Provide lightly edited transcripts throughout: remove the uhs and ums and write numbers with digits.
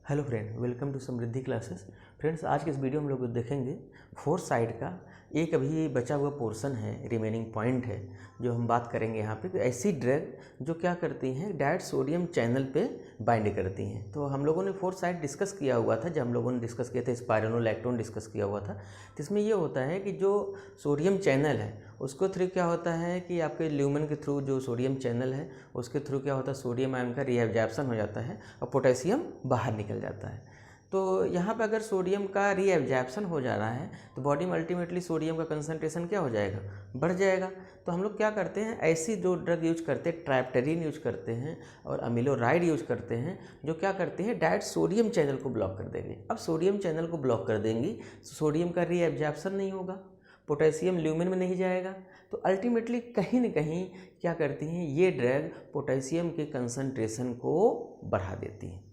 Hello friend, welcome to Samriddhi classes. Friends, आज के इस वीडियो में हम लोग देखेंगे फोर्थ साइड का एक अभी बचा हुआ पोर्शन है, रिमेनिंग पॉइंट है जो हम बात करेंगे यहाँ पे। ऐसी ड्रग जो क्या करती हैं, डायरेक्ट सोडियम चैनल पे बाइंड करती हैं। तो हम लोगों ने फोर्थ साइड डिस्कस किया हुआ था, जब हम लोगों ने डिस्कस किया था स्पाइरोनोलैक्टोन डिस्कस किया हुआ था। तो इसमें ये होता है कि जो सोडियम चैनल है उसको थ्रू क्या होता है कि आपके ल्यूमेन के थ्रू जो सोडियम चैनल है उसके थ्रू क्या होता है, सोडियम आयन का रीएब्जॉर्प्शन हो जाता है और पोटेशियम बाहर निकल जाता है। तो यहाँ पे अगर सोडियम का रीएब्जॉर्प्शन हो जा रहा है तो बॉडी में अल्टीमेटली सोडियम का कंसंट्रेशन क्या हो जाएगा, बढ़ जाएगा। तो हम लोग क्या करते हैं, ऐसी जो ड्रग यूज करते हैं, ट्राइप्टेरिन यूज करते हैं और अमीलोराइड यूज करते हैं, जो क्या करते हैं डायरेक्ट सोडियम चैनल को ब्लॉक कर देंगे। अब सोडियम चैनल को ब्लॉक कर देंगी तो सोडियम का रीएब्जॉर्प्शन नहीं होगा, पोटेशियम ल्यूमेन में नहीं जाएगा। तो अल्टीमेटली कहीं न कहीं क्या करती हैं ये ड्रग, पोटेशियम के कंसंट्रेशन को बढ़ा देती हैं।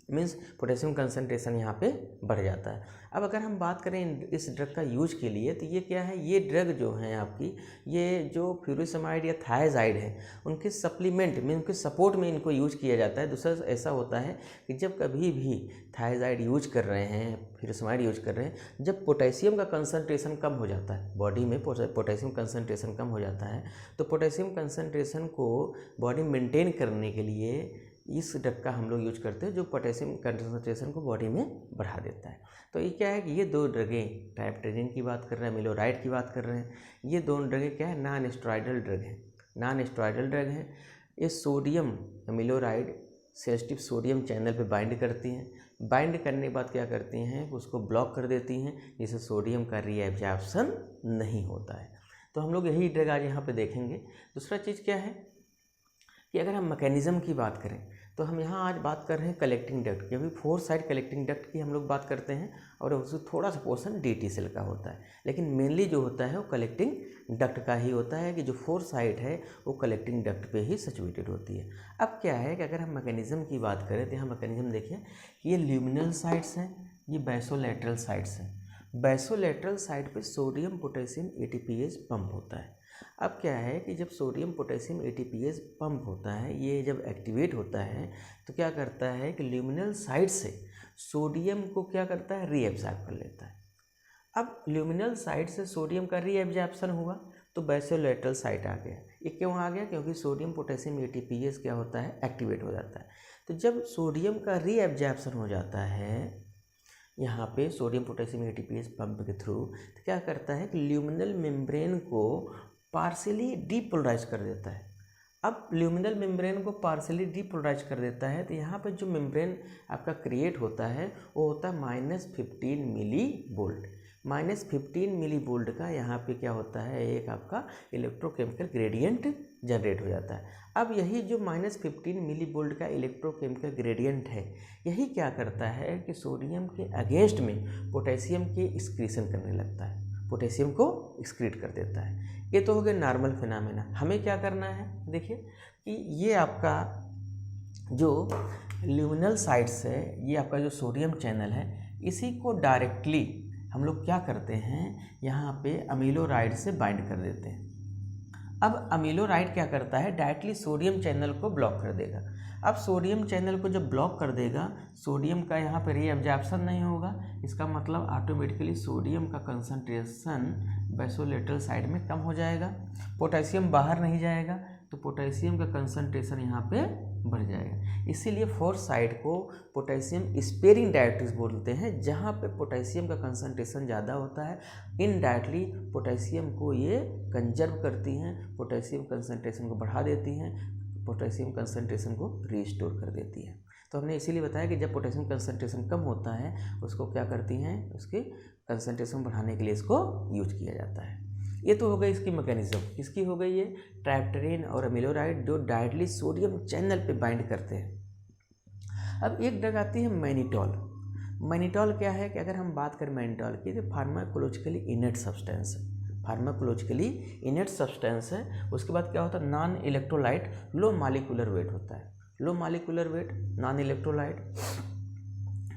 मीन्स पोटेशियम कंसंट्रेशन यहाँ पे बढ़ जाता है। अब अगर हम बात करें इस ड्रग का यूज के लिए, तो ये क्या है, ये ड्रग जो है आपकी, ये जो फ्यूरिसमाइड या थायजाइड है उनके सप्लीमेंट में, उनके सपोर्ट में इनको यूज किया जाता है। दूसरा ऐसा होता है कि जब कभी भी थायजाइड यूज कर रहे हैं, फ्यूरिसमाइड यूज कर रहे हैं, जब पोटेशियम का कंसंट्रेशन कम हो जाता है, बॉडी में पोटेशियम कंसंट्रेशन कम हो जाता है, तो पोटेशियम कंसंट्रेशन को बॉडी मेंटेन करने के लिए इस ड्रग का हम लोग यूज करते हैं, जो पोटेशियम कंसंट्रेशन को बॉडी में बढ़ा देता है। तो ये क्या है कि ये दो ड्रगें, ट्राइप्टेरिन की बात कर रहे हैं, अमीलोराइड की बात कर रहे हैं, ये दोनों ड्रगें क्या है, नॉन स्टेरॉयडल ड्रग हैं। नॉन स्टेरॉयडल ड्रग हैं। ये सोडियम अमीलोराइड सेंसिटिव सोडियम चैनल पे बाइंड करती हैं। बाइंड करने के बाद क्या करती हैं, उसको ब्लॉक कर देती हैं, जिससे सोडियम का रीएब्जॉर्प्शन नहीं होता है। तो हम लोग यही ड्रग आज यहाँ पे देखेंगे। दूसरा चीज़ क्या है कि अगर हम मैकेनिज़्म की बात करें तो हम यहाँ आज बात कर रहे हैं कलेक्टिंग डक्ट की। अभी फोर्थ साइड कलेक्टिंग डक्ट की हम लोग बात करते हैं और उससे थोड़ा सा पोर्शन डीटी सेल का होता है, लेकिन मेनली जो होता है वो कलेक्टिंग डक्ट का ही होता है, कि जो फोर्थ साइड है वो कलेक्टिंग डक्ट पे ही सिचुएटेड होती है। अब क्या है कि अगर हम मैकेनिज़्म की बात करें तो यहाँ मैकेनिज़्म देखिए, ये ल्यूमिनल साइड्स हैं, ये बेसोलैटरल साइड्स हैं। बेसोलैटरल साइड पे सोडियम पोटेशियम एटीपीएस पंप होता है। अब क्या है कि जब सोडियम पोटेशियम एटीपीएस पंप होता है, ये जब एक्टिवेट होता है तो क्या करता है कि ल्यूमिनल साइड से सोडियम को क्या करता है, रीएब्जॉर्ब कर लेता है। अब ल्यूमिनल साइड से सोडियम का रीएब्जॉर्प्शन हुआ तो बेसोलैटरल साइड आ गया। ये क्यों आ गया, क्योंकि सोडियम पोटेशियम एटीपीएस क्या होता है, एक्टिवेट हो जाता है। तो जब सोडियम का रीएब्जॉर्प्शन हो जाता है यहाँ पे सोडियम पोटेशियम एटीपीएस पंप के थ्रू, तो क्या करता है कि ल्यूमिनल मेम्ब्रेन को पार्शियली डीपोलराइज कर देता है। अब ल्यूमिनल मेम्ब्रेन को पार्शियली डीपोलराइज कर देता है तो यहाँ पे जो मेम्ब्रेन आपका क्रिएट होता है वो होता है -15 मिली वोल्ट। -15 मिली वोल्ट का यहाँ पे क्या होता है, एक आपका इलेक्ट्रोकेमिकल ग्रेडियंट जनरेट हो जाता है। अब यही जो -15 मिली वोल्ट का इलेक्ट्रोकेमिकल ग्रेडियंट है, यही क्या करता है कि सोडियम के अगेंस्ट में पोटेशियम के एक्सक्रीशन करने लगता है, पोटेशियम को एक्सक्रीट कर देता है। ये तो हो गया नॉर्मल फिनोमेना। हमें क्या करना है, देखिए कि ये आपका जो ल्यूमिनल साइड्स है, ये आपका जो सोडियम चैनल है, इसी को डायरेक्टली हम लोग क्या करते हैं, यहाँ पे अमीलोराइड से बाइंड कर देते हैं। अब अमीलोराइड क्या करता है, डायरेक्टली सोडियम चैनल को ब्लॉक कर देगा। अब सोडियम चैनल को जब ब्लॉक कर देगा, सोडियम का यहाँ पे रीएब्जॉर्प्शन नहीं होगा। इसका मतलब ऑटोमेटिकली सोडियम का कंसंट्रेशन बेसोलैटरल साइड में कम हो जाएगा, पोटेशियम बाहर नहीं जाएगा, तो पोटेशियम का कंसंट्रेशन यहाँ पे बढ़ जाएगा। इसीलिए फोर्थ साइड को पोटेशियम स्पेयरिंग डायरेक्टिव्स बोलते हैं, जहाँ पे पोटेशियम का कंसंट्रेशन ज़्यादा होता है। इनडायरेक्टली पोटेशियम को ये कंजर्व करती हैं, पोटेशियम कंसंट्रेशन को बढ़ा देती हैं, पोटेशियम कंसंट्रेशन को रिस्टोर कर देती है। तो हमने इसीलिए बताया कि जब पोटेशियम कंसंट्रेशन कम होता है उसको क्या करती हैं, उसके कंसंट्रेशन बढ़ाने के लिए इसको यूज किया जाता है। ये तो हो गई इसकी मैकेनिज्म। किसकी हो गई ये, ट्राइप्टेरिन और अमीलोराइड, जो डायरेक्टली सोडियम चैनल पे बाइंड करते हैं। अब एक ड्रग आती है मैनिटॉल। मैनिटॉल क्या है कि अगर हम बात करें मैनिटॉल की, तो फार्माकोलॉजिकली इनर्ट सब्सटेंस है, फार्माकोलॉजिकली इनर्ट सब्सटेंस है। उसके बाद क्या होता है, non electrolyte, low molecular weight होता है, low molecular weight, non electrolyte.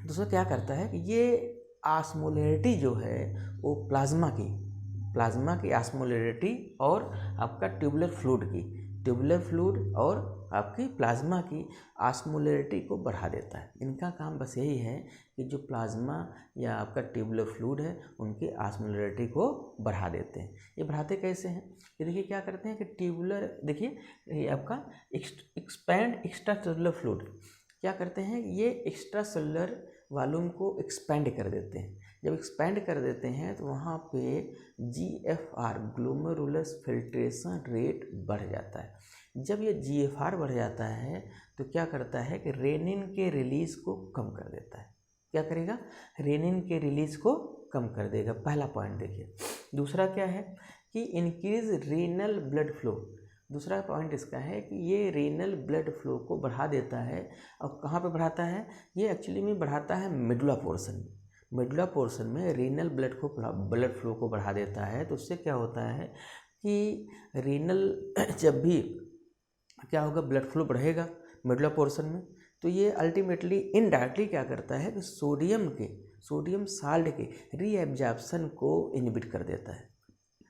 दूसरा क्या करता है कि ये ऑस्मोलैरिटी जो है वो प्लाज्मा की ऑस्मोलैरिटी और आपका ट्यूबुलर फ्लूइड और आपकी प्लाज्मा की ऑस्मोलैरिटी को बढ़ा देता है। इनका काम बस यही है कि जो प्लाज्मा या आपका ट्यूबुलर फ्लूइड है उनकी ऑस्मोलैरिटी को बढ़ा देते हैं। ये बढ़ाते कैसे हैं? ये देखिए क्या करते हैं कि ट्यूबुलर, देखिए ये आपका एक्सपैंड एक्स्ट्रा सेलुलर फ्लूइड क्या करते हैं, ये एक्स्ट्रा सेलुलर वॉल्यूम को एक्सपैंड कर देते हैं। जब एक्सपैंड कर देते हैं तो वहाँ पे GFR ग्लोमेरुलर फिल्ट्रेशन रेट बढ़ जाता है। जब ये GFR बढ़ जाता है तो क्या करता है कि रेनिन के रिलीज को कम कर देता है। क्या करेगा? रेनिन के रिलीज को कम कर देगा। पहला पॉइंट देखिए। दूसरा क्या है कि इंक्रीज रीनल ब्लड फ्लो। दूसरा पॉइंट इसका है कि ये रीनल ब्लड फ्लो को बढ़ा देता है। और कहाँ पे बढ़ाता है? ये एक्चुअली में बढ़ाता है मिडुला पोर्शन में। मिडुला पोर्शन में रीनल ब्लड फ्लो को बढ़ा देता है। तो उससे क्या होता है कि रीनल जब भी क्या होगा, ब्लड फ्लो बढ़ेगा मिडुला पोर्शन में, तो ये अल्टीमेटली इनडायरेक्टली क्या करता है कि सोडियम साल्ट के रीएब्जॉर्प्शन को इनहिबिट कर देता है।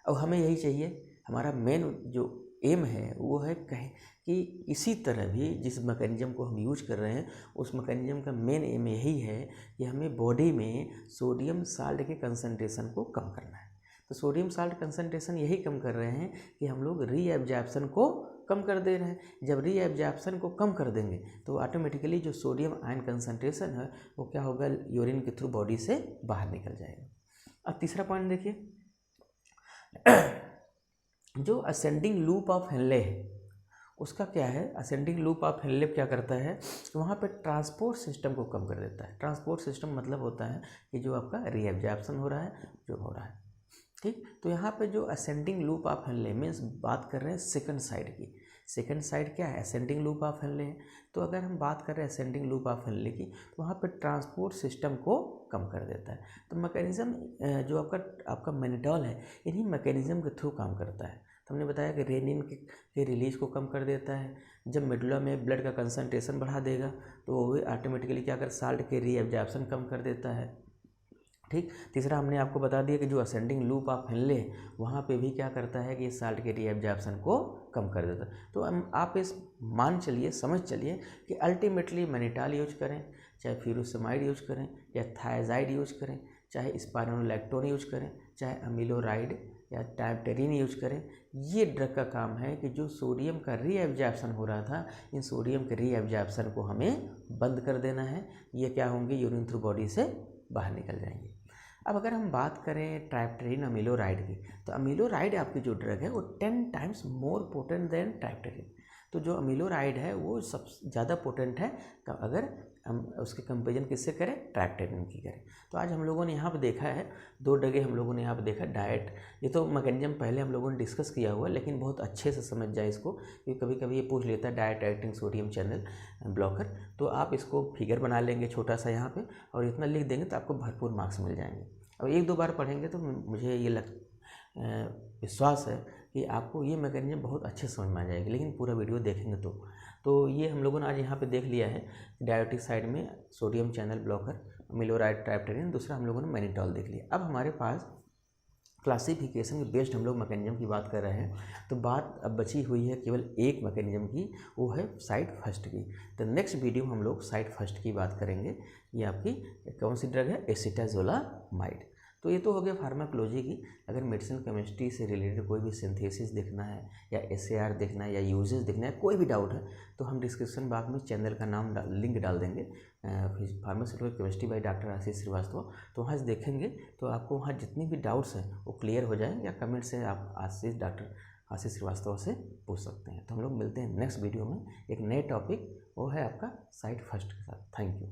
अब हमें यही चाहिए, हमारा मेन जो एम है वो है कहें कि इसी तरह भी जिस मैकेनिज्म को हम यूज कर रहे हैं उस मैकेनिज्म का मेन एम यही है कि हमें बॉडी में सोडियम साल्ट के कंसंट्रेशन को कम करना है। तो सोडियम साल्ट कंसंट्रेशन यही कम कर रहे हैं कि हम लोग रीएब्जॉर्प्शन को कम कर दे रहे हैं। जब रीएब्जॉर्प्शन को कम कर देंगे तो ऑटोमेटिकली जो सोडियम आयन कंसंट्रेशन है वो क्या होगा, यूरिन के थ्रू बॉडी से बाहर निकल जाएगा। अब तीसरा पॉइंट देखिए, जो असेंडिंग लूप ऑफ हेनले है उसका क्या है। असेंडिंग लूप ऑफ हेनले क्या करता है, वहाँ पे ट्रांसपोर्ट सिस्टम को कम कर देता है। ट्रांसपोर्ट सिस्टम मतलब होता है कि जो आपका रीएब्जॉर्प्शन हो रहा है, जो हो रहा है, ठीक। तो यहाँ पे जो ascending loop of Henle means बात कर रहे हैं सेकंड साइड की। सेकंड साइड क्या है? असेंडिंग लूप ऑफ हेनले है। तो अगर हम बात कर रहे हैं असेंडिंग लूप ऑफ हेनले की तो वहाँ पे ट्रांसपोर्ट सिस्टम को कम कर देता है। तो मैकेनिज्म जो आपका मैनिटॉल है इन्हीं मैकेनिज्म के थ्रू काम करता है। तो हमने बताया कि रेनिन के रिलीज को कम कर देता है। जब मेडुला में ब्लड का कंसंट्रेशन बढ़ा देगा तो वो भी ऑटोमेटिकली क्या कर, साल्ट के रीएब्जॉर्प्शन कम कर देता है, ठीक। तीसरा हमने आपको बता दिया कि जो असेंडिंग लूप ऑफ हेनले वहाँ पे भी क्या करता है कि ये साल्ट के रीएब्जॉर्प्शन को कम कर देता है। तो आप इस समझ चलिए कि अल्टीमेटली मैनिटॉल यूज करें, चाहे फ्यूरोसेमाइड यूज करें, या थायाजाइड यूज करें, चाहे स्पाइरोलैक्टोन यूज करें, चाहे अमीलोराइड या ट्राइप्टेरिन यूज करें, ये ड्रग का काम है कि जो सोडियम का रीएब्जॉर्प्शन हो रहा था इन सोडियम के रीएब्जॉर्प्शन को हमें बंद कर देना है। ये क्या होंगे, यूरिन थ्रू बॉडी से बाहर निकल जाएंगे। अब अगर हम बात करें ट्राइप्टेरिन अमीलोराइड की, तो अमीलोराइड आपकी जो ड्रग है वो 10 टाइम्स मोर पोटेंट देन ट्राइप्टेरिन। तो जो अमीलोराइड है वो सबसे ज़्यादा पोटेंट है अगर हम उसके कंपेरिजन किससे करें, ट्राइप्टेरिन की करें। तो आज हम लोगों ने यहाँ पे देखा है 2 ड्रगें हम लोगों ने यहाँ पे देखा। डाइट, ये तो मैकेनिज्म पहले हम लोगों ने डिस्कस किया हुआ, लेकिन बहुत अच्छे से समझ जाए इसको, क्योंकि कभी कभी ये पूछ लेता है diet acting sodium channel blocker. तो आप इसको फिगर बना लेंगे छोटा सा यहाँ पे और इतना लिख देंगे तो आपको भरपूर मार्क्स मिल जाएंगे। अब 1-2 बार पढ़ेंगे तो मुझे ये विश्वास है कि आपको ये मैकेनिज्म बहुत अच्छे समझ में आ जाएगी, लेकिन पूरा वीडियो देखेंगे तो ये हम लोगों ने आज यहाँ पे देख लिया है। डायबिटिक साइड में सोडियम चैनल ब्लॉकर, अमीलोराइड, ट्राइप्टेरिन, दूसरा हम लोगों ने मैनिटॉल देख लिया। अब हमारे पास क्लासिफिकेशन के बेस्ड हम लोग मैकेनिज्म की बात कर रहे हैं, तो बात अब बची हुई है केवल एक मैकेनिज्म की, वो है साइट फर्स्ट की। तो नेक्स्ट वीडियो में हम लोग साइट फर्स्ट की बात करेंगे। ये आपकी कौन सी ड्रग है, एसिटाजोलामाइड। तो ये तो हो गया फार्माकोलॉजी की। अगर मेडिसिन केमिस्ट्री से रिलेटेड कोई भी सिंथेसिस देखना है या SAR देखना है या यूजेस देखना है, कोई भी डाउट है तो हम डिस्क्रिप्शन बॉक्स में चैनल का नाम लिंक डाल देंगे, फार्मास्यूटिकल केमिस्ट्री बाय डॉक्टर आशीष श्रीवास्तव। तो वहाँ से देखेंगे तो आपको वहाँ जितनी भी डाउट्स हैं वो क्लियर हो जाएंगे, या कमेंट से आप डॉक्टर आशीष श्रीवास्तव से पूछ सकते हैं। तो हम लोग मिलते हैं नेक्स्ट वीडियो में एक नए टॉपिक, वो है आपका साइट फर्स्ट के साथ। Thank you.